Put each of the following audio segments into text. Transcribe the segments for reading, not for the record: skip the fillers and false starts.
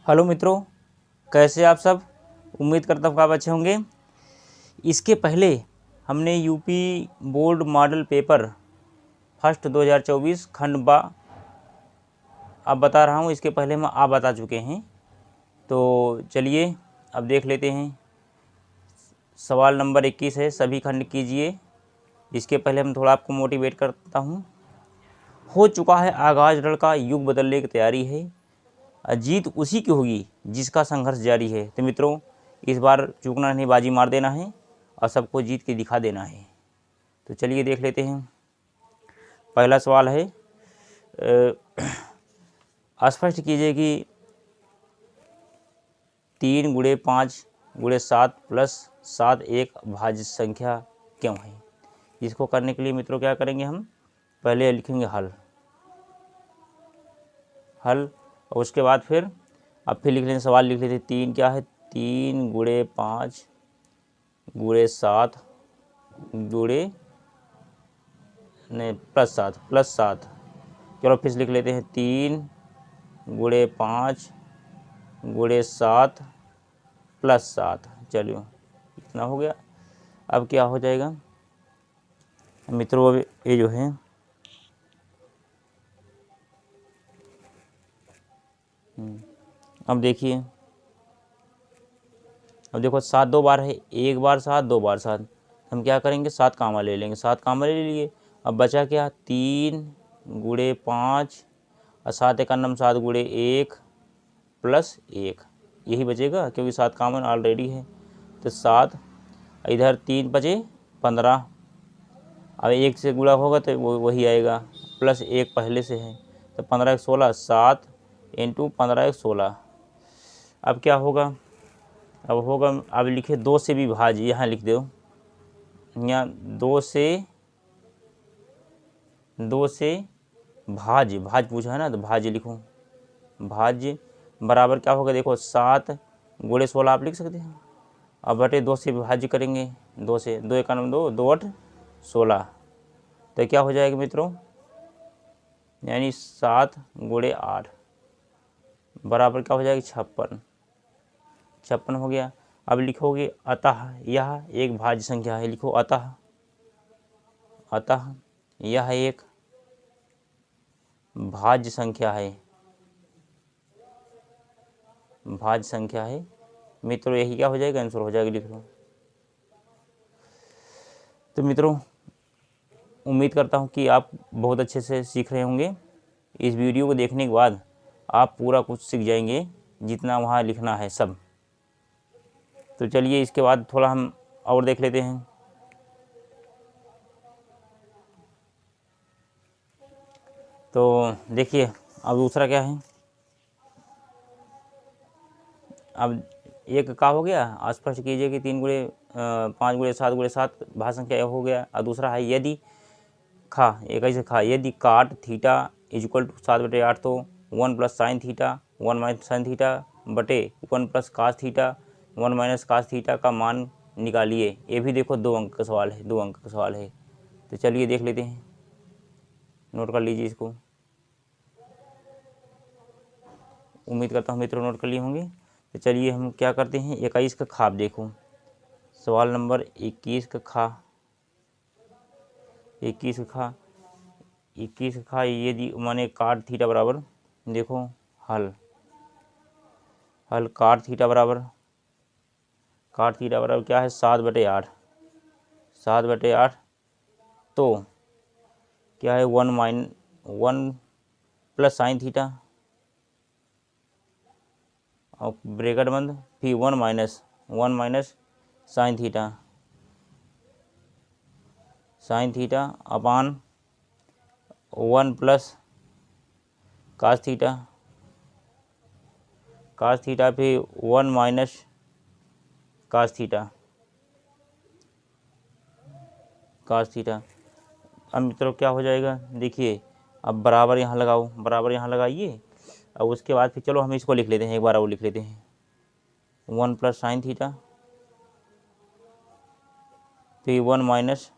Hello मित्रों, कैसे आप सब। उम्मीद करता हूँ आप अच्छे होंगे। इसके पहले हमने UP board model paper first 2024 खंड बा अब बता रहा हूँ। इसके पहले हम आप बता चुके हैं, तो चलिए अब देख लेते हैं। सवाल नंबर 21 है, सभी खंड कीजिए। इसके पहले हम थोड़ा आपको मोटिवेट करता हूँ। हो चुका है आगाज रण का, युग बदलने की तैयारी है, जीत उसी की होगी जिसका संघर्ष जारी है। तो मित्रों, इस बार चूकना नहीं, बाजी मार देना है और सबको जीत के दिखा देना है। तो चलिए देख लेते हैं। पहला सवाल है, स्पष्ट कीजिए कि 3 गुणे 5 गुणे 7 प्लस 7 एक भाज्य संख्या क्यों है। इसको करने के लिए मित्रों क्या करेंगे, हम पहले लिखेंगे हल और उसके बाद फिर लिख लेंगे, सवाल लिख लेते। 3 क्या है, 3 गुणे 5 गुणे 7 गुणे नहीं प्लस 7। चलो फिर लिख लेते हैं, 3 गुणे 5 गुणे 7 प्लस 7। चलिए इतना हो गया। अब क्या हो जाएगा मित्रों, अब ये जो है अब देखिए, अब देखो 7 2 बार है, एक बार 7 2 बार 7। हम क्या करेंगे, 7 कामा ले लेंगे, 7 कामा ले लिए। अब बचा क्या, 3 गुणे 5 और 7 एक नम 7 गुणे 1 प्लस 1, यही बचेगा क्योंकि 7 कामन ऑलरेडी है। तो 7 इधर 3 बचे 15। अब 1 से गुणा होगा तो वही आएगा, प्लस 1 पहले से है तो 15 1 16, 7 इंटू 15 1 16। अब क्या होगा, अब लिखे 2 से भी भाज्य, यहाँ लिख दो, यहाँ 2 से भाज्य पूछा है ना, तो भाज्य लिखो। भाज्य बराबर क्या होगा, देखो 7 गुणे 16 आप लिख सकते हैं। अब बटे 2 से विभाज्य करेंगे, 2 से, 2 एक 2, 2 8 16। तो क्या हो जाएगा मित्रों, यानी 7 गुणे 8 बराबर क्या हो जाएगा, 56 हो गया। अब लिखोगे अतः यह एक भाज्य संख्या है, लिखो अतः यह एक भाज्य संख्या है। मित्रों यही क्या हो जाएगा, आंसर हो जाएगा, लिख लो। तो मित्रों, उम्मीद करता हूँ कि आप बहुत अच्छे से सीख रहे होंगे। इस वीडियो को देखने के बाद आप पूरा कुछ सीख जाएंगे, जितना वहाँ लिखना है सब। तो चलिए इसके बाद थोड़ा हम और देख लेते हैं। तो देखिए अब दूसरा क्या है, अब एक का हो गया, स्पष्ट कीजिए कि 3 गुणे 5 गुणे 7 गुणे 7 भाज्य संख्या हो गया। और दूसरा है यदि यदि काट थीटा इजक्वल टू 7/8, तो 1 plus sine theta 1 minus sine theta बटे 1 plus cos theta 1 minus cos theta का मान निकालिए। ये भी देखो 2 अंक का सवाल है, 2 अंक का सवाल है। तो चलिए देख लेते हैं, नोट कर लीजिए इसको। उम्मीद करता हूँ मित्रों नोट कर लिए होंगे। तो चलिए हम क्या करते हैं, 21 का खाप देखो। सवाल नंबर 21 का खा, 21 का खा ये माने काट थीटा बराबर, देखो हल काट थीटा बराबर क्या है, 7/8। 7/8 तो क्या है, 1 प्लस साइन थीटा और ब्रैकेट बंद, फिर 1 minus sine theta upon 1 plus cos theta फिर 1 माइनस कास थीटा। अब मित्रों क्या हो जाएगा, देखिए अब बराबर यहाँ लगाओ, बराबर यहाँ लगाइए। और उसके बाद फिर चलो हम इसको लिख लेते हैं, एक बार और लिख लेते हैं, 1 प्लस साइन थीटा फिर 1 माइनस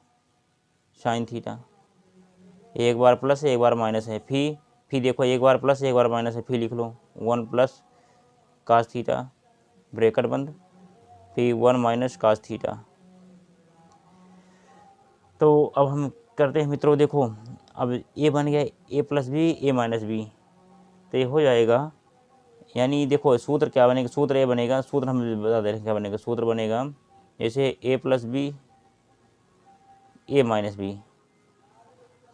साइन थीटा। एक बार प्लस है एक बार माइनस है, फिर देखो एक बार प्लस एक बार माइनस है, फिर लिख लो 1 प्लस कास थीटा ब्रैकेट बंद, फिर 1 माइनस कास थीटा। तो अब हम करते हैं मित्रों, देखो अब ए बन गया ए प्लस बी ए माइनस बी, तो ये हो जाएगा, यानी देखो सूत्र क्या बनेगा, सूत्र ए बनेगा, सूत्र हम बता दे रहे हैं क्या बनेगा, सूत्र बनेगा जैसे ए प्लस बी ए माइनस बी,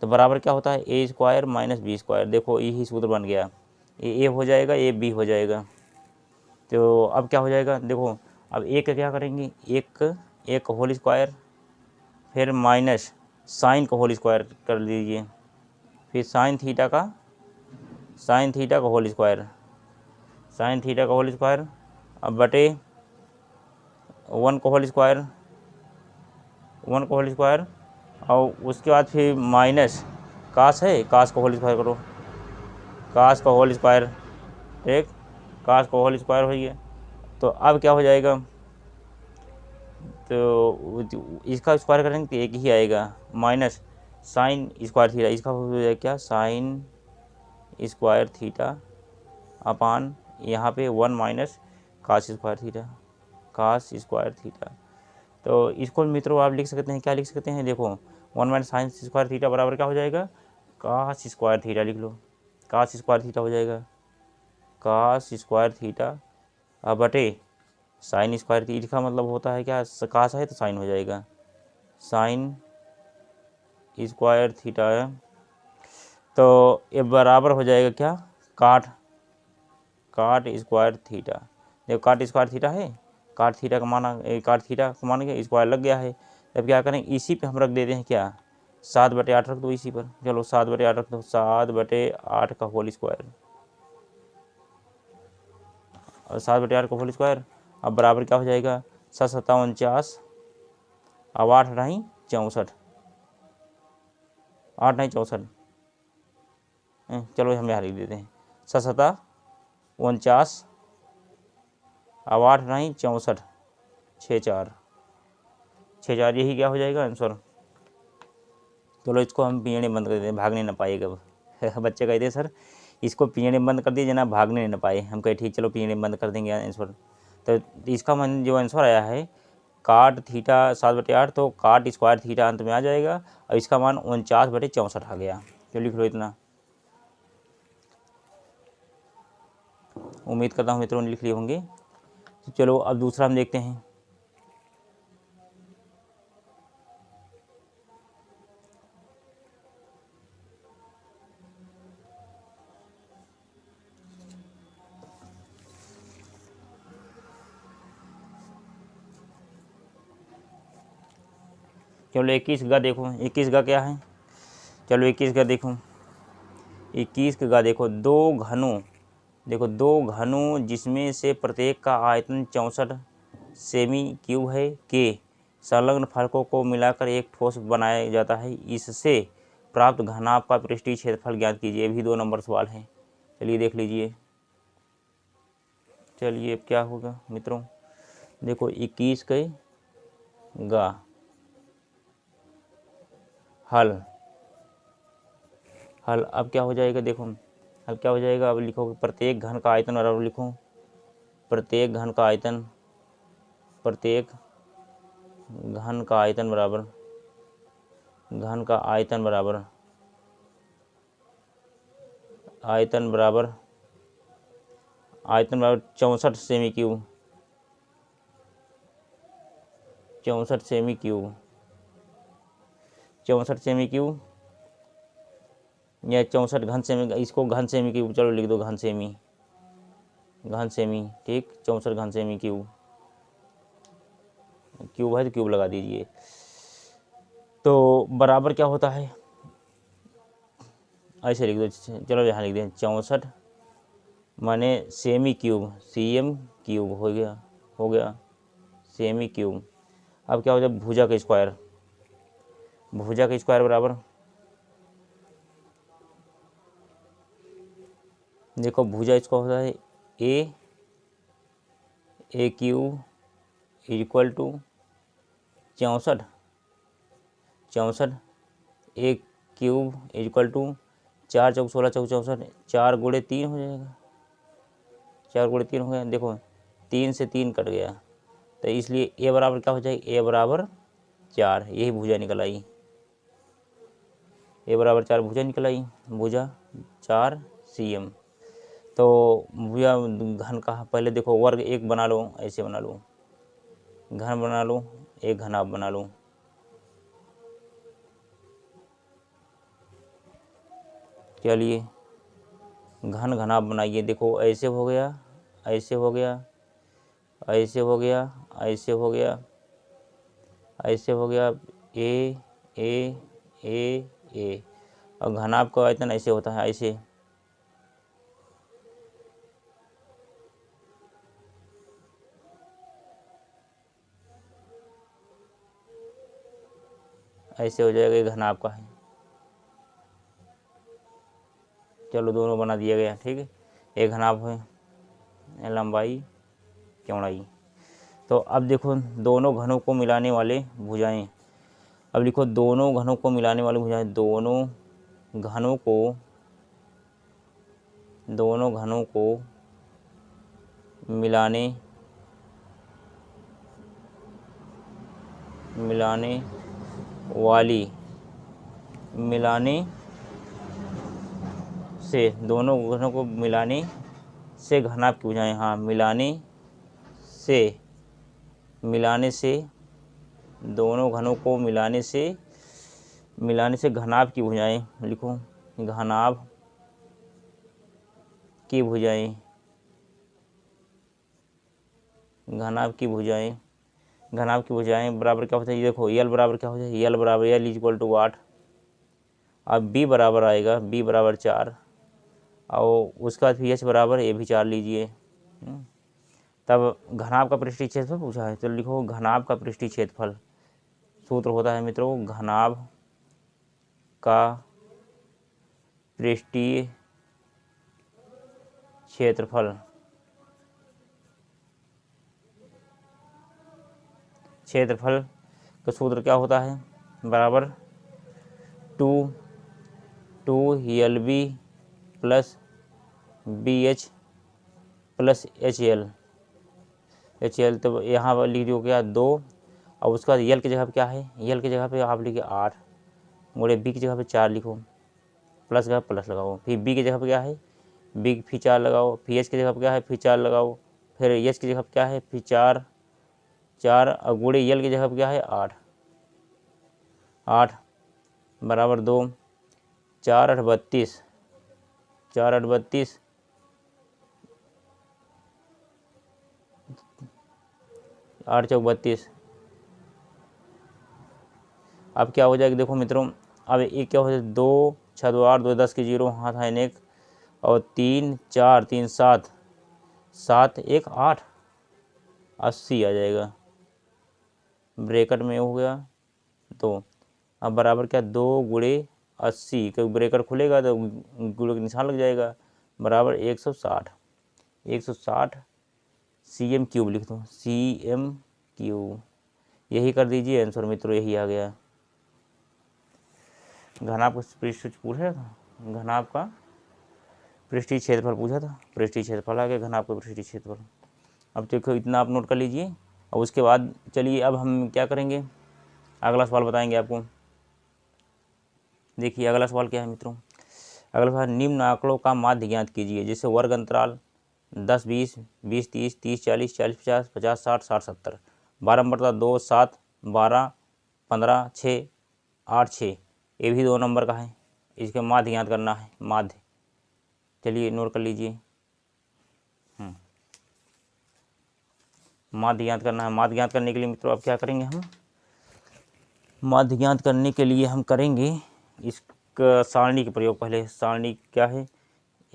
तो बराबर क्या होता है ए स्क्वायर माइनस बी स्क्वायर। देखो यही सूत्र बन गया, ए हो जाएगा ए बी हो जाएगा। तो अब क्या हो जाएगा, देखो अब एक का क्या करेंगे, एक का होल स्क्वायर, फिर माइनस साइन का होल स्क्वायर कर लीजिए, फिर साइन थीटा का होल स्क्वायर, साइन थीटा का होल स्क्वायर, अब बटे 1 का होल स्क्वायर, और उसके बाद फिर माइनस कास है, कास का होल स्क्वायर करो, कास का होल स्क्वायर, ठीक, कास का होल स्क्वायर हो गया। तो अब क्या हो जाएगा, तो इसका स्क्वायर करेंगे तो एक ही आएगा, माइनस साइन स्क्वायर थीटा, इसका हो जाएगा क्या, साइन स्क्वायर थीटा अपान यहाँ पे 1 minus cos square theta, cos square theta. तो इसको मित्रों आप लिख सकते हैं, क्या लिख सकते हैं, देखो 1 माइनस साइन स्क्वायर थीटा बराबर क्या हो जाएगा, कास स्क्वायर थीटा लिख लो, कास स्क्वायर थीटा हो जाएगा, कास स्क्वायर थीटा अब बटे साइन स्क्वायर थीटा का मतलब होता है क्या, कास है तो साइन हो जाएगा, साइन स्क्वायर थीटा है। तो ये बराबर हो जाएगा क्या, काट स्क्वायर थीटा। देखो काट स्क्वायर थीटा है, काट थीटा का मान के स्क्वायर लग गया है। अब क्या करें, इसी पे हम रख देते हैं क्या, 7/8 रख दो इसी पर, चलो 7/8 रख दो, 7/8 का होल स्क्वायर, और 7/8 का होल स्क्वायर। अब बराबर क्या हो जाएगा, 7 7 49, अब 8 नहीं 64, 8 नहीं 64, चलो हम यहाँ लिख देते हैं 7 7 49, अब 8 नहीं 64, 6 4, यही क्या हो जाएगा आंसर। चलो इसको हम पीएनए बंद कर देते हैं, भागने ना पाएगा अब बच्चे कहते हैं सर इसको पीएनए बंद कर दिए जना, भागने ना पाए, हम कहे ठीक चलो पीएनए बंद कर देंगे आंसर। तो इसका मन जो आंसर आया है काट थीटा 7/8, तो काट स्क्वायर थीटा अंत में आ जाएगा, और इसका मान 49/64 आ गया। तो लिख लो इतना, उम्मीद करता हूँ मित्रों ने लिख लिए होंगे। तो चलो अब दूसरा हम देखते हैं, चलो 21 का देखो, 21 का क्या है, चलो 21 का देखो, 21 का देखो, दो घनों जिसमें से प्रत्येक का आयतन 64 सेमी क्यूब है के संलग्न फलकों को मिलाकर एक ठोस बनाया जाता है, इससे प्राप्त घनाभ का पृष्ठीय क्षेत्रफल ज्ञात कीजिए। भी 2 नंबर सवाल है, चलिए देख लीजिए। चलिए अब क्या होगा मित्रों, देखो 21 के गा हल अब क्या हो जाएगा, देखो अब क्या हो जाएगा, अब लिखो प्रत्येक घन का आयतन बराबर, लिखो प्रत्येक घन का आयतन बराबर, घन का आयतन बराबर 64 semi cube, 64 semi cube, 64 semi cube या 64 घन सेमी, इसको घन सेमी क्यूब चलो लिख दो, घन सेमी, ठीक, 64 घन सेमी क्यूब है तो क्यूब लगा दीजिए। तो बराबर क्या होता है, ऐसे लिख दो, चलो यहाँ लिख दें 64 माने सेमी क्यूब, CM क्यूब हो गया सेमी क्यूब। अब क्या हो जाए, भुजा का स्क्वायर बराबर, देखो भुजा इसका होता है a cube equal to 64 a cube equal to 4 चौक 16 चौक 64, 4 गुणे 3 हो जाएगा, 4 गुणे 3 हो गया, देखो 3 से 3 कट गया, तो इसलिए ए बराबर क्या हो जाएगी, ए बराबर 4, यही भुजा निकल आई, ए बराबर 4 भुजा निकल आई, भुजा 4 cm। तो भुजा घन कहा, पहले देखो वर्ग एक बना लो, ऐसे बना लो, घन बना लो, एक घनाभ बना लो। चलिए घन घनाभ बनाइए, देखो ऐसे हो गया, ऐसे हो गया, ऐसे हो गया, ऐसे हो गया, ऐसे हो गया, ए ए ए ए। और घनाभ का आयतन ऐसे होता है, ऐसे, ऐसे हो जाएगा, ये घनाभ का है। चलो दोनों बना दिया गया, ठीक है, एक घनाभ है, लंबाई चौड़ाई। तो अब देखो दोनों घनों को मिलाने वाले भुजाएं, अब लिखो दोनों घनों को मिलाने वाली भुजाएं, दोनों घनों को मिलाने वाली, मिलाने से, दोनों घनों को मिलाने से घनाभ की भुजाएं, हाँ मिलाने से दोनों घनों को मिलाने से घनाभ की भुजाएं, लिखो घनाभ की भुजाएं, घनाभ की भुजाएं, घनाभ की भुजाएं बराबर क्या होता है, ये देखो यल बराबर क्या हो जाए, यल बराबर यल इज इक्वल टू 8। अब बी बराबर आएगा, बी बराबर 4, और उसके बाद फिर एच बराबर ए भी 4 लीजिए। तब घनाभ का पृष्ठीय क्षेत्रफल पूछा है, तो लिखो घनाभ का पृष्ठीय क्षेत्रफल, सूत्र होता है मित्रों घनाभ का पृष्ठीय क्षेत्रफल, का सूत्र क्या होता है, बराबर 2LB plus BH plus HL। तो यहाँ पर लिख दो क्या 2, और उसका यल की जगह पे क्या है, यल की जगह पे आप लिखिए 8, गुणे बी की जगह पे 4 लिखो, प्लस का प्लस लगाओ, फिर बी की जगह पे क्या है, बी फिर 4 लगाओ, फिर एच की जगह पे क्या है, फिर 4 लगाओ, फिर एच की जगह पे क्या है, फिर 4 और गुणे यल की जगह पे क्या है 8 बराबर 2, 4 8 32, 4 8 32, 8 4 32। अब क्या हो जाएगा, देखो मित्रों अब एक क्या हो जाए, 2 6 2 8 2 10 की 0 हाथ है एक, और 3 4 3 7 7 1 8, 80 आ जाएगा, ब्रैकेट में हो गया 2। अब बराबर क्या 2 गुणे 80, क्योंकि ब्रैकेट खुलेगा तो गुणे का निशान लग जाएगा, बराबर 160 cm क्यूब लिख दो, cm क्यूब, यही कर दीजिए आंसर मित्रों, यही आ गया। घनाभ का पृष्ठीय पूछा था, घनाभ का पृष्ठीय क्षेत्रफल पूछा था, पृष्ठीय क्षेत्रफल आ गया, घनाभ का पृष्ठीय क्षेत्रफल। अब देखो इतना आप नोट कर लीजिए, और उसके बाद चलिए अब हम क्या करेंगे, अगला सवाल बताएंगे आपको। देखिए अगला सवाल क्या है मित्रों, अगला सवाल निम्न आंकड़ों का माध्य ज्ञात कीजिए, जैसे वर्ग अंतराल 10 20 20 30 30 40 40 50 50 60 60 70, 12 नंबर 2 7 12 15 6 8 6, ये भी 2 नंबर का है, इसके माध्य ज्ञात करना है, माध्य, चलिए नोट कर लीजिए। माध्य ज्ञात करना है, माध्य ज्ञात करने के लिए मित्रों अब क्या करेंगे, हम माध्य ज्ञात करने के लिए हम करेंगे इस सारणी के प्रयोग। पहले सारणी क्या है,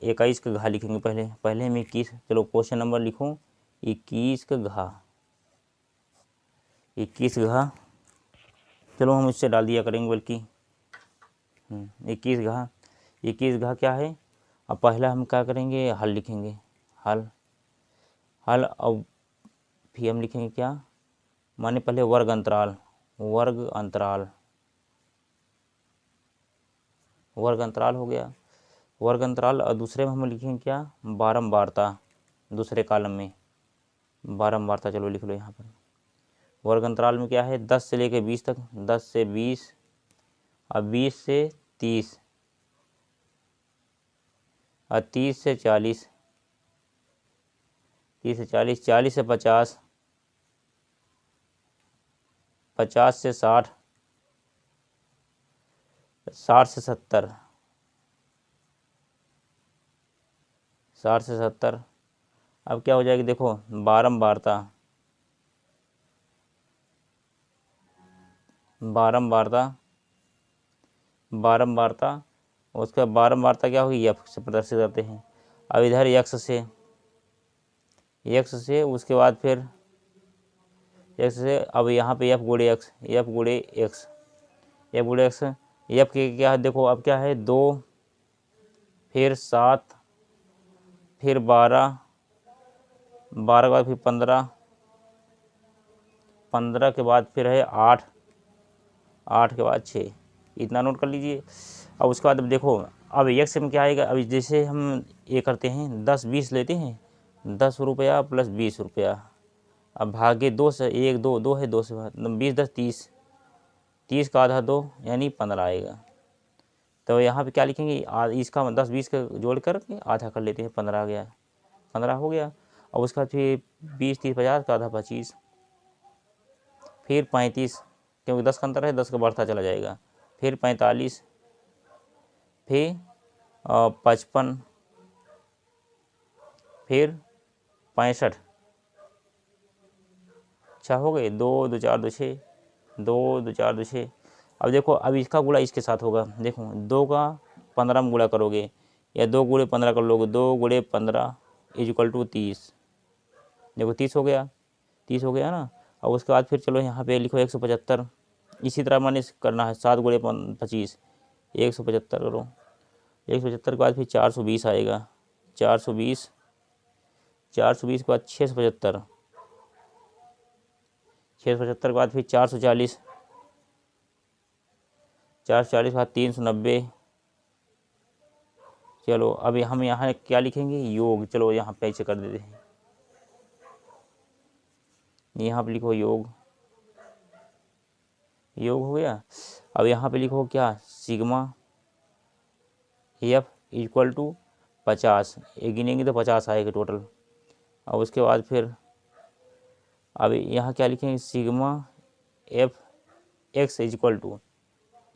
21 का घा लिखेंगे, पहले में 21, चलो क्वेश्चन नंबर लिखो 21 का घा, 21 घा, चलो हम इससे डाल दिया करेंगे, बल्कि 21 घा क्या है। अब पहला हम क्या करेंगे, हल लिखेंगे, हल, अब फिर हम लिखेंगे क्या, माने पहले वर्ग अंतराल, हो गया वर्ग अंतराल, और दूसरे में हम लिखेंगे क्या, बारंबारता, दूसरे कॉलम में बारंबारता। चलो लिख लो यहाँ पर। वर्ग अंतराल में क्या है, 10 से लेके 20 तक, 10 से 20 और 20 से 30 और 30 से 40, 30 से 40, 40 से 50, 50 से 60, 60 से 70, 60 से 70। अब क्या हो जाएगी देखो, बारंबारता, बारंबारता, बारंबारता, उसका बारंबारता क्या होगी, यक्स से प्रदर्शित करते हैं। अब इधर यक्स से, यक्स से उसके बाद फिर एक्स से, अब यहाँ पे एफ गुड़े एक्स, एफ गुड़े एक्स, एफ गुड़े एक्स, एफ के क्या है देखो, अब क्या है 2, फिर 7, फिर 12, 12 के बाद फिर 15, 15 के बाद फिर है 8, 8 के बाद 6, इतना नोट कर लीजिए। अब उसके बाद अब देखो, अब एक्स में क्या आएगा, अभी जैसे हम ये करते हैं 10 20 लेते हैं, 10 रुपया प्लस 20 रुपया, अब भागे 2 से, 1 2 2 है, 2 से 20 10 30, 30 का आधा 2 यानी 15 आएगा। तो यहाँ पे क्या लिखेंगे, इसका 10 20 का जोड़ कर आधा कर लेते हैं, 15 आ गया, 15 हो गया। और उसका फिर 20 30 50 का आधा 25, फिर 35, क्योंकि 10 का अंतर है, 10 का बढ़ता चला जाएगा, फिर 45, फिर 55, फिर 65, अच्छा हो गए, 2 2 4 2 6, 2 2 4 2 6। अब देखो, अब इसका गुणा इसके साथ होगा, देखो 2 का 15 में गुणा करोगे या 2 गुणे 15 कर लोगे, 2 गुणे 15 इज इक्वल टू 30, देखो 30 हो गया, 30 हो गया ना। अब उसके बाद फिर चलो यहाँ पे लिखो 175, इसी तरह मैंने करना है, 7 गुणे 25, 175 करो, 175 के बाद फिर 420 आएगा, 420, 420 के बाद 675, 675 के बाद फिर 440, 440 के बाद 390। चलो अभी हम यहाँ क्या लिखेंगे, योग, चलो यहाँ पे ऐसे कर देते हैं, यहाँ पे लिखो योग, योग हो गया। अब यहाँ पे लिखो क्या, सिग्मा एफ इक्वल टू 50, ये गिनेंगे तो 50 आएगा टोटल। अब उसके बाद फिर अब यहाँ क्या लिखेंगे, sigma f x equal to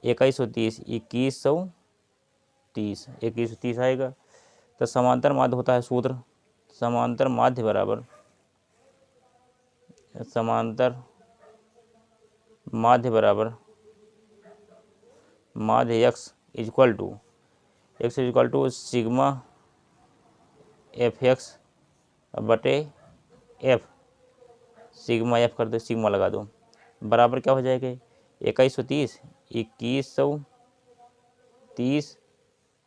2130, 2130, 2130 आएगा। तो समांतर माध्य होता है सूत्र, समांतर माध्य बराबर, समांतर माध्य बराबर माध्य x equal to sigma f x बटे एफ, सिग्मा एफ कर दो, सिग्मा लगा दो, बराबर क्या हो जाएगा, 2130, 2130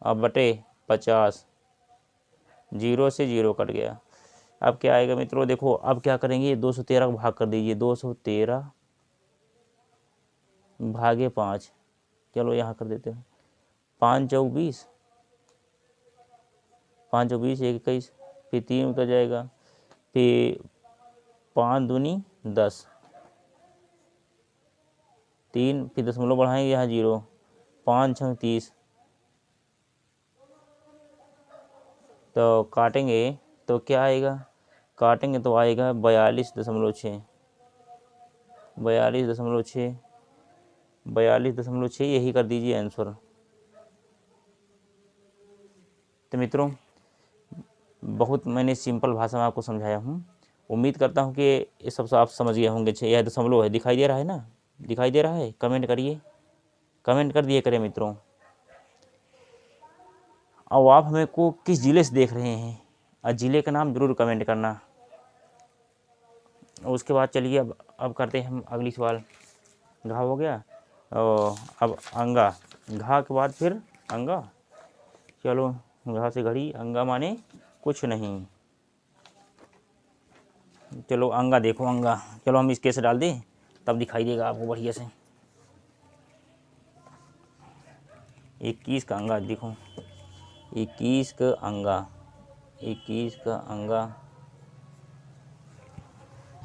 अब बटे 50, 0 से 0 कट गया। अब क्या आएगा मित्रों, देखो अब क्या करेंगे, 213 को भाग कर दीजिए, 213 भागे 5, चलो यहाँ कर देते हैं, 5 चौक 20, 5 चौक 20, 21, फिर 3 उतर जाएगा, फिर 5 दूनी 10, 3, फिर दशमलव बढ़ाएंगे यहाँ 0, 5 छंग 30, तो काटेंगे तो क्या आएगा, काटेंगे तो आएगा 42.6, 42.6, 42.6, यही कर दीजिए आंसर। तो मित्रों, बहुत मैंने सिंपल भाषा में आपको समझाया हूँ, उम्मीद करता हूँ कि ये सब आप समझ गए होंगे। यह दशमलव है, दिखाई दे रहा है ना, दिखाई दे रहा है, कमेंट करिए, कमेंट कर दिए करें मित्रों। अब आप हमें को किस ज़िले से देख रहे हैं, और ज़िले का नाम ज़रूर कमेंट करना। उसके बाद चलिए अब करते हैं हम अगली सवाल। घा हो गया, अब अंगा, घा के बाद फिर अंगा, चलो घा से घड़ी, अंगा माने कुछ नहीं, चलो अंगा देखो, अंगा, चलो हम इसके से डाल दें तब दिखाई देगा आपको बढ़िया से। 21 का अंगा देखो, 21 का अंगा, 21 का अंगा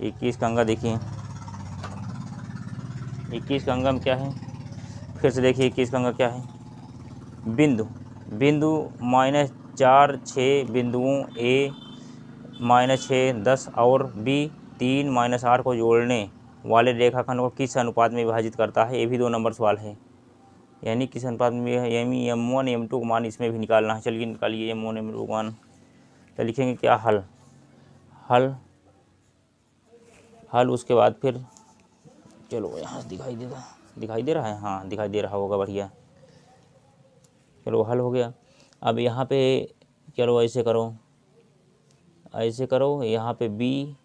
21 का अंगा देखिए, 21 का अंगा में क्या है, फिर से देखिए 21 का अंगा क्या है, बिंदु। बिंदु -4 6 बिंदुओं ए -6 10 और बी 3 -8 को जोड़ने वाले रेखाखंड को किस अनुपात में विभाजित करता है। ये भी 2 नंबर सवाल है, यानी किस अनुपात में है, यानी M1 M2 का मान इसमें भी निकालना है। चलिए निकालिए M1 M2 का मान। तो लिखेंगे क्या, हल हल हल उसके बाद फिर चलो यहाँ दिखाई दे रहा है, हाँ दिखाई दे रहा होगा, बढ़िया। चलो हल हो गया। अब यहाँ पे चलो ऐसे करो, यहाँ पे बी,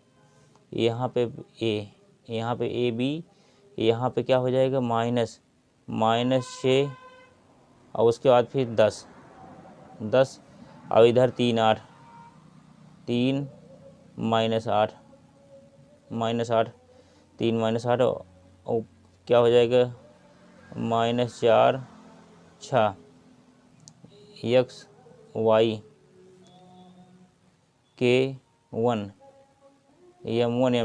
यहाँ पे ए, यहाँ पे ए बी, यहाँ पे क्या हो जाएगा, -6 और उसके बाद फिर 10 और इधर 3 8 3 -8 3 -8 और क्या हो जाएगा, -4 6 x y के 1 M1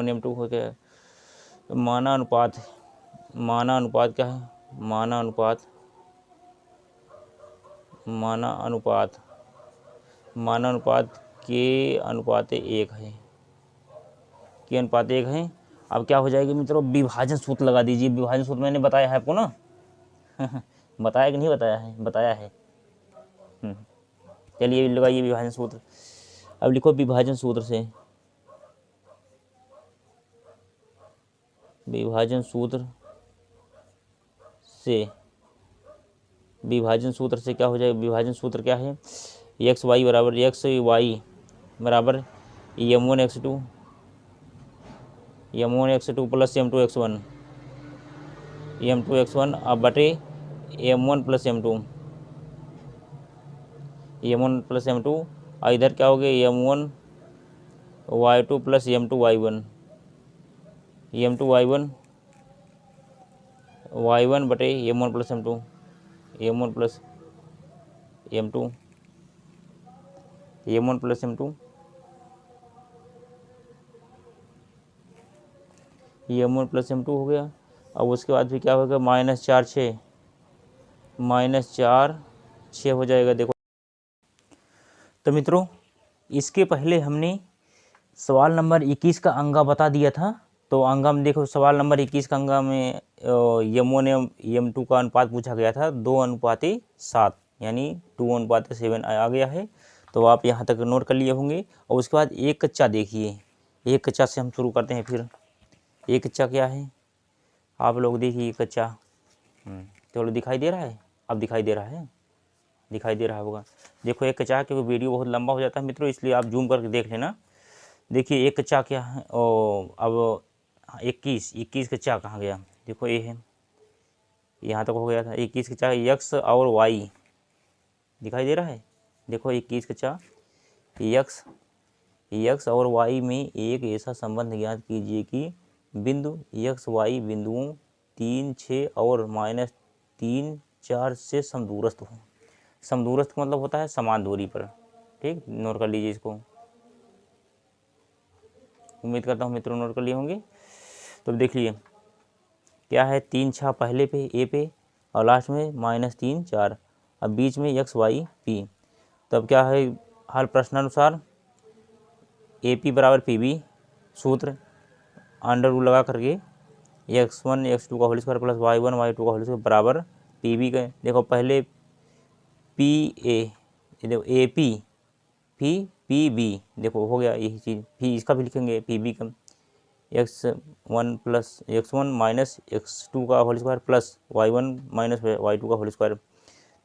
M2 हो गया। माना अनुपात क्या है, माना अनुपात के अनुपात 1 है, के अनुपात 1 है। अब क्या हो जाएगी मित्रों, विभाजन सूत्र लगा दीजिए। विभाजन सूत्र मैंने बताया है आपको ना बताया कि नहीं बताया है, बताया है। चलिए लगाइए विभाजन सूत्र। अब लिखो विभाजन सूत्र से, विभाजन सूत्र से क्या हो जाएगा, विभाजन सूत्र क्या है, x y बराबर बराबर M1 x2 plus M2 x1 अब बटे M1 प्लस M2 और इधर क्या हो गया, M1 y2 plus M2 y1 बटे M1 plus M2 M1 plus M2 हो गया। अब उसके बाद फिर क्या होगा, -4 6 हो जाएगा। देखो तो मित्रों, इसके पहले हमने सवाल नंबर 21 का अंगा बता दिया था। तो अंगा में देखो, सवाल नंबर 21 का अंगा में M1 M2 का अनुपात पूछा गया था 2:7, यानी 2:7 आ गया है। तो आप यहाँ तक नोट कर लिए होंगे। और उसके बाद एक कच्चा देखिए, एक कच्चा से हम शुरू करते हैं। फिर एक कच्चा क्या है, आप लोग देखिए कच्चा, चलो दिखाई दे रहा है, अब दिखाई दे रहा होगा। देखो एक कच्चा, क्योंकि वीडियो बहुत लंबा हो जाता है मित्रों, इसलिए आप जूम करके देख लेना। देखिए एक कच्चा क्या है, अब 21 कच्चा कहाँ गया, देखो ये है, यहाँ तक हो गया था। 21 कच्चा x और y दिखाई दे रहा है। देखो 21 कच्चा x और y में एक ऐसा संबंध ज्ञात कीजिए कि बिंदु x y बिंदुओं 3 6 और -3 4 से समदूरस्थ हो। समदूरस्थ का मतलब होता है समान दूरी पर। ठीक, नोट कर लीजिए इसको। उम्मीद करता हूँ मित्रों नोट कर लिए होंगे। तो देख लिए क्या है, 3 6 पहले पे ए पे और लास्ट में -3 4, अब बीच में x y p। तब क्या है, हल प्रश्नानुसार AP बराबर PB, सूत्र अंडर रूल लगा करके x1 x2 का whole square plus y1 y2 का होल स्क्वायर बराबर PB का। देखो पहले PA, देखो AP फिर PB, देखो हो गया यही चीज़। फिर इसका भी लिखेंगे PB का, x1 माइनस x2 का whole square plus y1 minus y2 का होल स्क्वायर।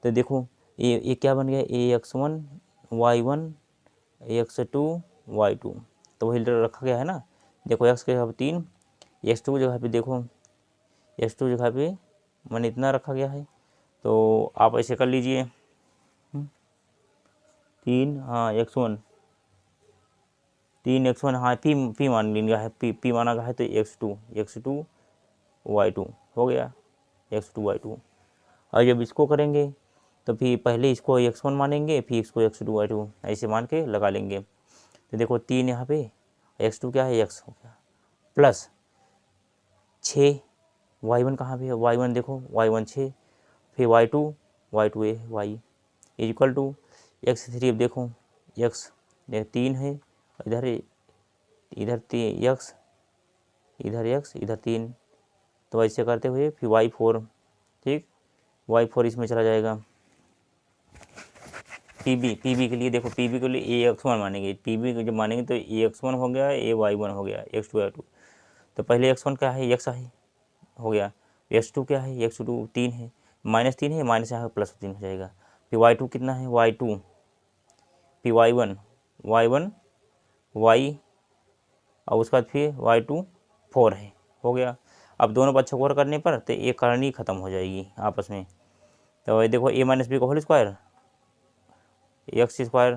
तो देखो ये क्या बन गया, x1 y1 x2 y2, तो वही रखा गया है ना। देखो x के जगह पे 3, x2 की जगह पे देखो, x2 जगह पे मैंने इतना रखा गया है। तो आप ऐसे कर लीजिए, 3 हाँ x1 हाँ पी मान लिया है, पी माना गया है। तो x2 y2 हो गया, x2 y2। और जब इसको करेंगे तो फिर पहले इसको x1 मानेंगे, फिर इसको x2 y2 ऐसे मान के लगा लेंगे। तो देखो 3 यहाँ पे, x2 क्या है x हो गया, प्लस 6 y1 कहाँ पे है, y1 देखो y1 6, फिर y2 ये y इक्वल टू x3। अब देखो x 3 है, इधर इधर x, इधर 3, तो ऐसे करते हुए फिर y4, ठीक, y4 इसमें चला जाएगा। पीबी के लिए देखो, पीबी के लिए ax1 मानेंगे, पीबी को जब मानेंगे तो ax1 हो गया, ay1 हो गया, x2 y2। तो पहले x1 क्या है, x है हो गया, x2 क्या है, x2 3 है, -3 है, माइनस यहाँ प्लस 3 हो जाएगा। फिर y2 कितना है, y2, फिर y1 y और उसके बाद फिर y2 4 है, हो गया। अब दोनों बच्चों को करने पर तो एक करनी ख़त्म हो जाएगी आपस में। तो देखो a माइनस बी का होल स्क्वायर, एक्स स्क्वायर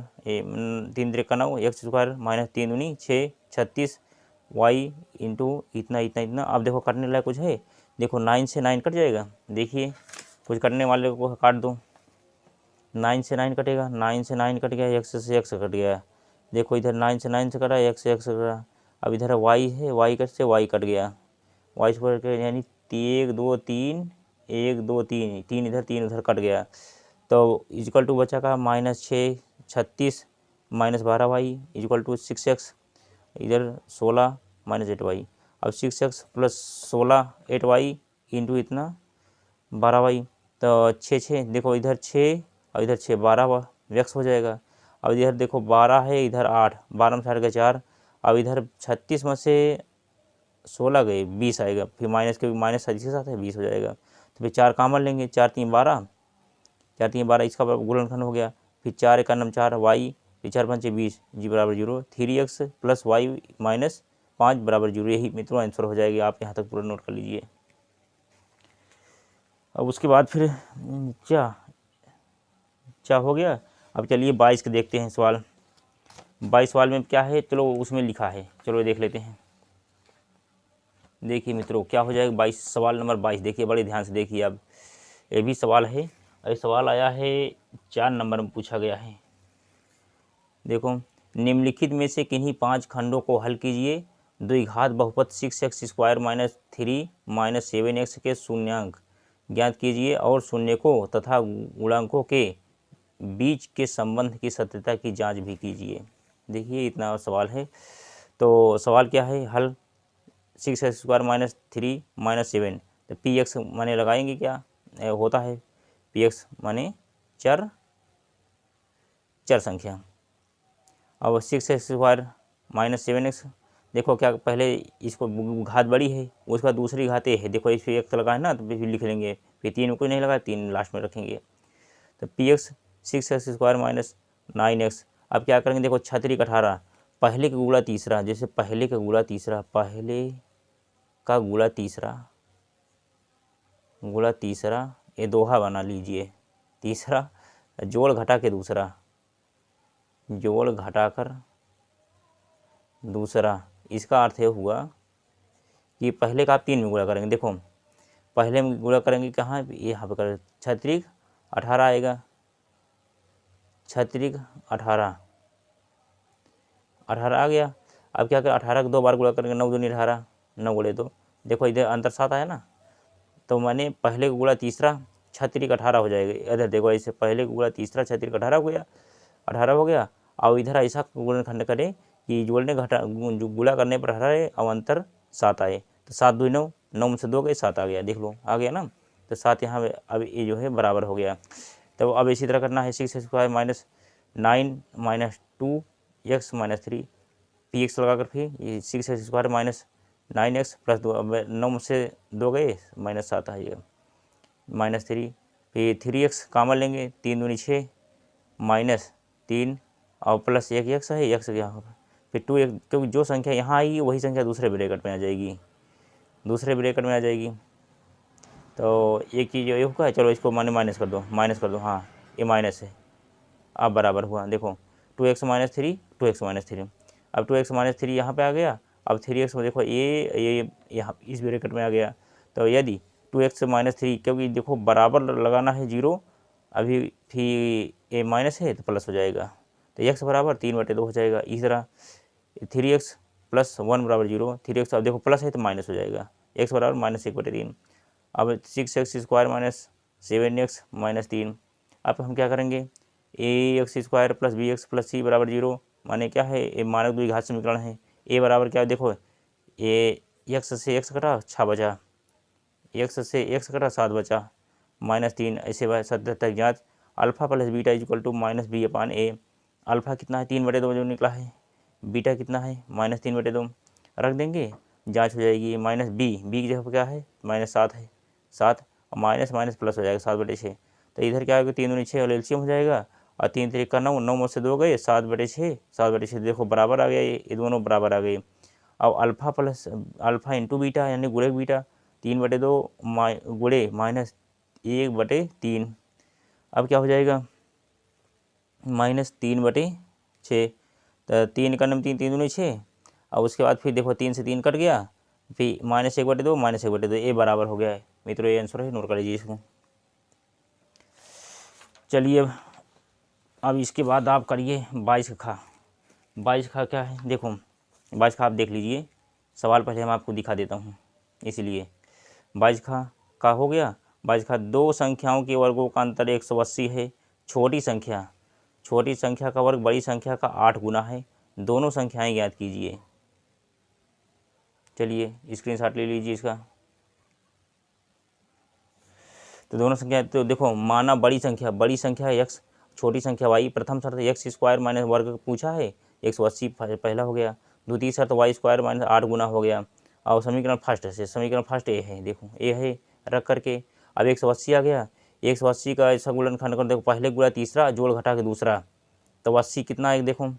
3 त्रिका 9, एक्स स्क्वायर माइनस 3 दूनी 6 36 y इंटू इतना इतना इतना। अब देखो कटने लायक कुछ है, देखो 9 से 9 कट जाएगा, देखिए कुछ कटने वाले को काट दो, 9 से 9 कटेगा, 9 से 9 कट गया, एक्स से एक्स कट गया, देखो इधर 9 से 9 से कटा, एक्स से एक्स कटा। अब इधर y है, y कट से y कट गया, y स्क्वायर के यानी 1 2 3 1 2 3 3 इधर 3 उधर कट गया। तो इक्वल टू बचा का -6 36 -12y इक्वल टू 6x, इधर 16 -8y। अब 6x प्लस 16 8y इंटू इतना 12y, तो 6 देखो इधर 6 और इधर 6 12 x हो जाएगा। अब इधर देखो 12 है, इधर 8, 12 में से हट गया 4, अब इधर 36 में से 16 गए 20 आएगा, फिर माइनस के माइनस के साथ है 20 हो जाएगा। तो फिर 4 कॉमन लेंगे, 4 3 12, 4 3 12 इसका गुणनखंड हो गया, फिर 4 1 9 4 y, फिर 4 5 20 जी बराबर 0, 3x प्लस y माइनस 5 बराबर 0। यही मित्रों आंसर हो जाएगी, आप यहाँ तक पूरा नोट कर लीजिए। अब उसके बाद फिर क्या हो गया। अब चलिए 22 के देखते हैं सवाल। 22 सवाल में क्या है, चलो उसमें लिखा है, चलो देख लेते हैं। देखिए मित्रों क्या हो जाएगा, 22 सवाल नंबर 22 देखिए, बड़े ध्यान से देखिए। अब ये भी सवाल है, ये सवाल आया है 4 नंबर में पूछा गया है। देखो, निम्नलिखित में से किन्हीं 5 खंडों को हल कीजिए। द्विघात बहुपद 6x square minus 3 minus 7x के शून्यांक ज्ञात कीजिए और शून्यकों तथा गुणांकों के बीच के संबंध की सत्यता की जांच भी कीजिए। देखिए इतना सवाल है। तो सवाल क्या है, हल 6x स्क्वायर माइनस 3 माइनस 7, तो पी एक्स माने लगाएंगे, क्या होता है पी एक्स माने चर संख्या। अब 6x स्क्वायर माइनस 7x, देखो क्या पहले इसको घात बड़ी है, उसका दूसरी घात है, देखो इस पर एक लगा है ना, तो फिर लिख लेंगे, फिर 3 में कोई नहीं लगा, 3 लास्ट में रखेंगे। तो P x 6x square minus 9x। अब क्या करेंगे, देखो 36 18, पहले का गुणा तीसरा, जैसे पहले का गुणा तीसरा, पहले का गुणा तीसरा ये दोहा बना लीजिए, तीसरा जोड़ घटा के दूसरा, जोड़ घटाकर दूसरा। इसका अर्थ ये हुआ कि पहले का आप 3 में गुणा करेंगे, देखो पहले में गुणा करेंगे कहाँ, यहाँ पर करें, 36 18 आएगा, 36 18 आ गया। अब क्या करें, 18 को 2 बार गुणा करेंगे, 9 दूनी 18, 9 गुणे 2, देखो इधर अंतर 7 आया ना, तो मैंने पहले का गुणा तीसरा 36 18 हो जाएगा। इधर देखो ऐसे पहले का गुणा तीसरा 36 18 हो गया, 18 हो गया। और इधर ऐसा गुणनखंड करें कि जोड़ने घटा गुणा करने पर 18 है और अंतर 7 आए, तो 7 2 9, 9 में से 2 गए 7 आ गया, देख लो आ गया ना। तो 7 यहाँ अब ये जो है बराबर हो गया। तो अब इसी तरह करना है, 6 square minus 9 minus 2x minus 3, P x लगाकर फिर ये 6 स्क्वायर माइनस 9x प्लस 2, अब 9 में से 2 गए माइनस 7 आएगा, माइनस 3, फिर 3x कामन लेंगे, 3 दूनी 6 माइनस 3 और प्लस 1 x है, x यहाँ पर, फिर 2x, क्योंकि जो संख्या यहाँ आएगी वही संख्या दूसरे ब्रैकेट में आ जाएगी, दूसरे ब्रैकेट में आ जाएगी। तो एक चीज़ ये होगा, चलो इसको माइनस कर दो, हाँ ये माइनस है, अब बराबर हुआ, देखो 2x माइनस 3 2x माइनस 3, अब 2x माइनस 3 यहाँ पे आ गया। अब 3x में देखो ये यहाँ इस ब्रैकेट में आ गया। तो यदि 2x माइनस 3, क्योंकि देखो बराबर लगाना है 0, अभी फिर ये माइनस है तो प्लस हो जाएगा, तो x बराबर 3/2 हो जाएगा। इसी तरह 3x + 1 बराबर 0, 3x अब देखो प्लस है तो माइनस हो जाएगा, x बराबर -1/3। अब 6x² - 7x - 3। अब हम क्या करेंगे, ax² + bx + c बराबर 0, माने क्या है, ये मानक द्विघात समीकरण है। a बराबर क्या देखो, ए x से x कटा 6 बचा, x से x कटा 7 बचा, -3 ऐसे 70 तक जाँच। Alpha + beta = -b/a। अल्फा कितना है 3/2 जो निकला है, बीटा कितना है -3/2 रख देंगे, जांच हो जाएगी। -b की जगह क्या है -7 है, 7 और माइनस प्लस हो जाएगा 7/6। तो इधर क्या होगा 3 दूनी 6 और एलसीएम हो जाएगा, और 3 3 9, 9 में से 2 गए, 7/6, 7/6 देखो बराबर आ गया, ये दोनों बराबर आ गए। अब अल्फा इंटू बीटा यानी गुणे बीटा 3/2 गुणे -1/3। अब क्या हो जाएगा -3/6। तो 3 का 3, 3 दूनी 6, और उसके बाद फिर देखो 3 से 3 कट गया, फिर -1/2 -1/2, ये बराबर हो गया है मित्रों, ये आंसर है, नोट कर लीजिए इसको। चलिए अब इसके बाद आप करिए 22 खा। 22 खा क्या है देखो, 22 खा आप देख लीजिए, सवाल पहले हम आपको दिखा देता हूँ इसलिए। 22 खा का हो गया, 22 खा दो संख्याओं के वर्गों का अंतर 180 है। छोटी संख्या का वर्ग बड़ी संख्या का 8 गुना है। दोनों संख्याएं ज्ञात कीजिए। चलिए स्क्रीनशॉट ले लीजिए इसका। तो दोनों संख्या, तो देखो माना बड़ी संख्या है x, छोटी संख्या y। प्रथम शर्त x² - वर्ग पूछा है, 180 पहला हो गया। द्वितीय शर्त y² - 8 गुना हो गया। और समीकरण फर्स्ट ए है, देखो ए है रख करके। अब 180 आ गया, 180 का ऐसा गुणनखंड कर देखो, पहले गुणा तीसरा, जोड़ घटा के दूसरा, तो 80 कितना है देखो,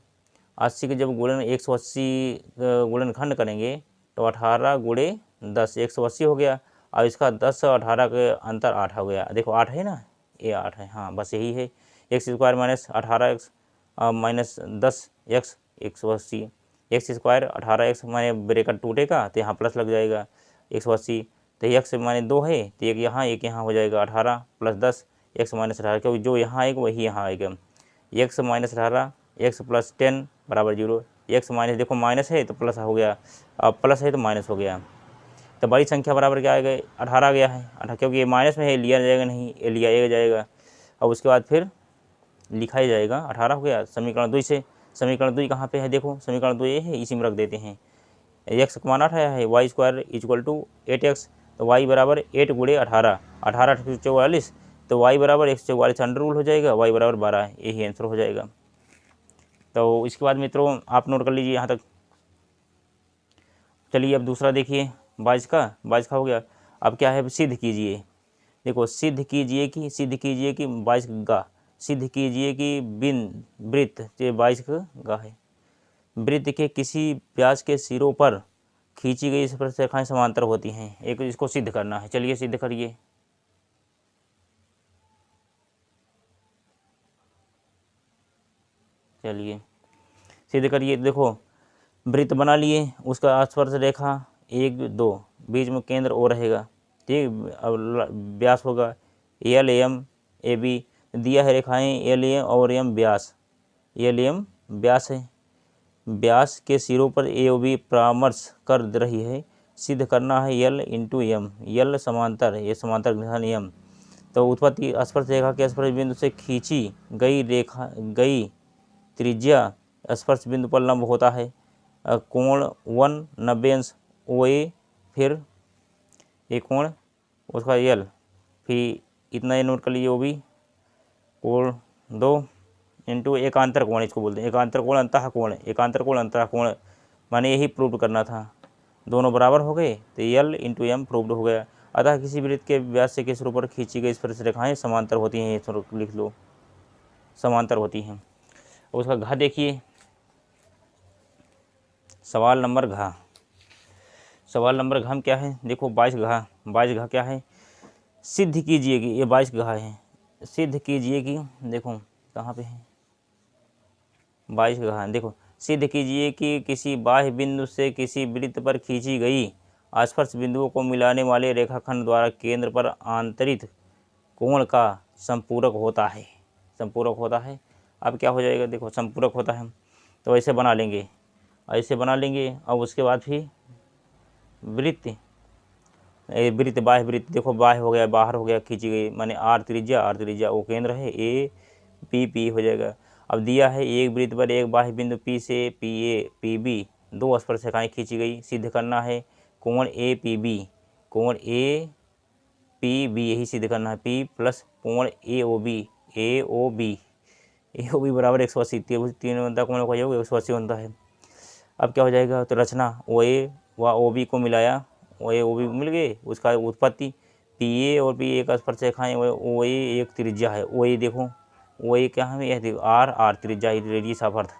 80 के जब गुणन 180 गुणनखंड करेंगे तो 18 गुणे 10, 180 हो गया। और इसका 10 और 18 के अंतर 8 हो गया, देखो 8 है ना, ये 8 है, हाँ बस यही है। x² - 18x - 10x 180, x² 18x माने ब्रेकेट टूटेगा तो यहाँ प्लस लग जाएगा 180। तो x माने 2 है, तो एक यहाँ हो जाएगा 18 + 10 x - 18, क्योंकि जो यहाँ आएगा वही यहाँ आएगा। x - 18 x + 10 बराबर 0। x माइनस देखो माइनस है तो प्लस हो गया, अब प्लस है तो माइनस हो गया। तो बड़ी संख्या बराबर क्या आएगा 18 गया है, 18 क्योंकि ये माइनस में है, लिया जाएगा नहीं, ये लिया जाएगा। अब उसके बाद फिर लिखा ही जाएगा, 18 हो गया। समीकरण 2 से, समीकरण 2 कहाँ पे है देखो, समीकरण 2 ये है, इसी में रख देते हैं। x का मान 8 आया है, y² = 8x, तो y बराबर 8 गुणे 18, 18 × 44, तो y बराबर 144 अंडर रूल हो जाएगा, y बराबर 12, यही आंसर हो जाएगा। तो इसके बाद मित्रों आप नोट कर लीजिए यहाँ तक। चलिए अब दूसरा देखिए, 22 का हो गया। अब क्या है, सिद्ध कीजिए। देखो सिद्ध कीजिए कि 22 का सिद्ध कीजिए कि वृत्त, ये 22 का है, वृत्त के किसी व्यास के सिरों पर खींची गई स्पर्शरेखाएं समांतर होती हैं। एक इसको सिद्ध करना है, चलिए सिद्ध करिए। चलिए सिद्ध करिए। देखो वृत्त बना लिए, उसका स्पर्श रेखा 1 2, बीच में केंद्र ओ रहेगा, ठीक। अब व्यास होगा LM AB, दिया है रेखाएं LM और M व्यास, LM व्यास है। व्यास के सिरों पर AOB परामर्श कर रही है। सिद्ध करना है L × M, L समांतर, ये समांतर घन M। तो उत्पत्ति स्पर्श रेखा के स्पर्श बिंदु से खींची गई त्रिज्या स्पर्श बिंदु पर लंब होता है। कोण 190° OA, फिर एक कोण उसका L, फिर इतना ये नोट कर लीजिए, वो भी कोण 2 इंटू एकांतर कोण, इसको बोलते हैं एकांतर कोण अंतः कोण, एकांतर कोण अंतः कोण, माने यही प्रूव करना था। दोनों बराबर हो गए तो L × M प्रूव्ड हो गया। अतः किसी वृत्त के व्यास से के सिरों पर खींची गई स्पर्श रेखाएं समांतर होती हैं, लिख लो समांतर होती हैं। उसका घ देखिए, सवाल नंबर घ हम क्या है देखो 22 घ क्या है, सिद्ध कीजिए कि ये 22 घ है, सिद्ध कीजिए कि देखो कहाँ पे है 22 घ, देखो सिद्ध कीजिए कि किसी बाह्य बिंदु से किसी वृत्त पर खींची गई स्पर्श बिंदुओं को मिलाने वाले रेखाखंड द्वारा केंद्र पर आंतरिक कोण का संपूरक होता है। अब क्या हो जाएगा, देखो संपूरक होता है तो ऐसे बना लेंगे, ऐसे बना लेंगे। अब उसके बाद फिर वृत्त, वृत्त बाह्य वृत्त, देखो बाह्य हो गया, बाहर हो गया, खींची गई, माने आर त्रिज्या वो केंद्र है, ए पी हो जाएगा। अब दिया है एक वृत्त पर एक बाह्य बिंदु पी से पी ए पी बी दो स्पर्शरेखाएं खींची गई, सिद्ध करना है कोण ए पी बी, कोण ए पी बी यही सिद्ध करना है, पी प्लस कोण ए ओ बी बराबर 180, तीन बनता कोण का योग 180 बनता है। अब क्या हो जाएगा, तो रचना ओ ए व ओ बी को मिलाया, ओ ए ओ बी मिल गए, उसका उत्पत्ति पी ए और पी ए का स्पर्शरेखाएं, ओ ए एक त्रिज्या है, ओ ए देखो ओ ए क्या है, यह देखो आर त्रिज्या रेडियस ऑफ अर्थ,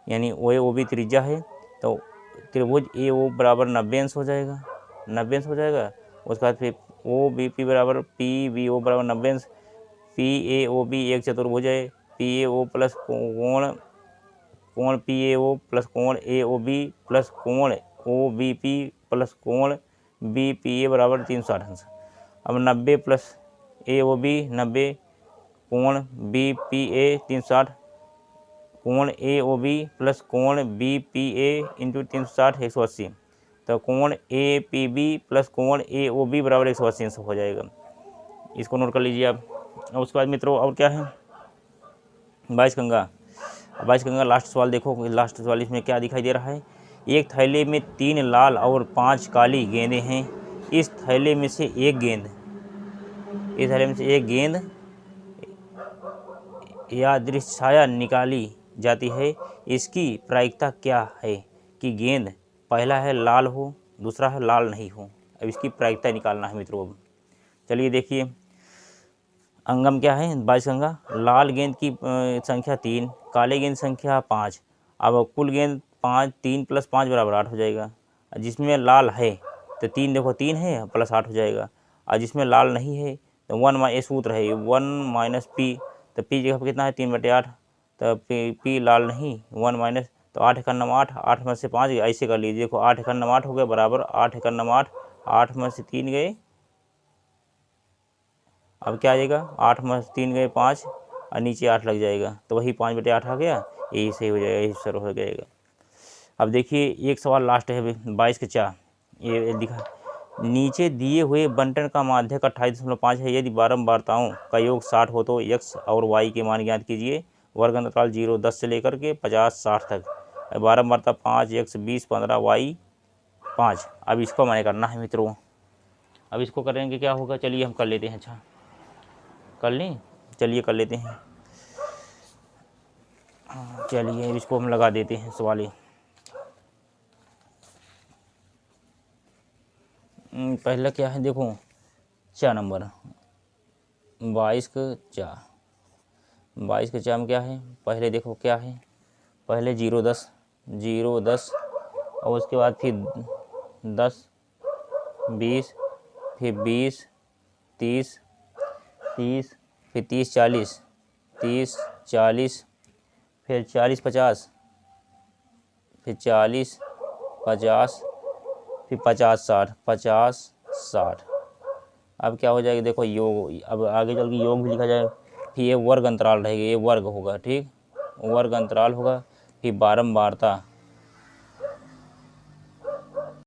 यानी ओ ए ओ बी त्रिज्या है, तो त्रिभुज ए ओ बराबर 90 अंश हो जाएगा, 90 अंश हो जाएगा। उसके बाद फिर ओ बी पी बराबर पी बी ओ बराबर 90 अंश, पी ए ओ बी एक चतुर्भुज है, पी ए ओ प्लस कोण पी ए ओ प्लस कोण ए ओ बी प्लस कोण ओ बी पी प्लस कोण बी पी ए बराबर 360 अंश। अब 90 प्लस ए ओ बी 90, कोण बी पी ए 360, कोण ए ओ बी प्लस कोण बी पी ए इंटू 360 180, तो कोण ए पी बी प्लस कोण ए ओ बी बराबर 180 अंश हो जाएगा। इसको नोट कर लीजिए आप। और उसके बाद मित्रों और क्या है, 22 गंगा लास्ट सवाल देखो, लास्ट सवाल इसमें क्या दिखाई दे रहा है, एक थैले में 3 लाल और 5 काली गेंदें हैं, इस थैले में से एक गेंद यादृच्छाया निकाली जाती है, इसकी प्रायिकता क्या है कि गेंद पहला है लाल हो, दूसरा है लाल नहीं हो। अब इसकी प्रायिकता निकालना है मित्रों। अब चलिए देखिए, अंगम क्या है, 22 गंगा, लाल गेंद की संख्या 3, काले गेंद संख्या 5, अब कुल गेंद 3 प्लस 5 बराबर 8 हो जाएगा। जिसमें लाल है तो 3 देखो 3 है प्लस 8 हो जाएगा, और जिसमें लाल नहीं है तो 1 ये सूत्र है 1 माइनस पी, तो पी जगह पर कितना है 3/8, तो पी लाल नहीं 1 माइनस, तो 8 × 9 8, 8 में से 5 गए, ऐसे कर लीजिए, देखो 8 × 9 8 हो गया बराबर 8 × 9 8, 8 में से 3 गए, अब क्या आ जाएगा 8 में से 3 गए 5 और नीचे 8 लग जाएगा, तो वही 5/8 आ गया, यही सही हो जाएगा, यही सर हो जाएगा। अब देखिए एक सवाल लास्ट है 22 के 4, ये दिखा, नीचे दिए हुए बंटन का माध्यक 28.5 है, यदि बारंबारताओं का योग 60 हो तो x और y के मान ज्ञात कीजिए, वर्ग अंतराल 0 10 से लेकर के 50 60 तक, बारंबारता 5 x 20 15 y 5। अब इसको मैंने करना है मित्रों, अब इसको करेंगे क्या होगा, चलिए हम कर लेते हैं, अच्छा कर लें, चलिए कर लेते हैं, चलिए इसको हम लगा देते हैं सवाल। पहला क्या है देखो, 4 नंबर 22 के 4 में क्या है, पहले देखो क्या है, पहले 0 10 और उसके बाद फिर 10 20 फिर 20 30 फिर 30 40 फिर 40 50 फिर 40 50 फिर 50 60। अब क्या हो जाएगा देखो योग, अब आगे चल के योग भी लिखा जाए, फिर ये वर्ग अंतराल रहेगा, ये वर्ग होगा, ठीक वर्ग अंतराल होगा, फिर बारंबारता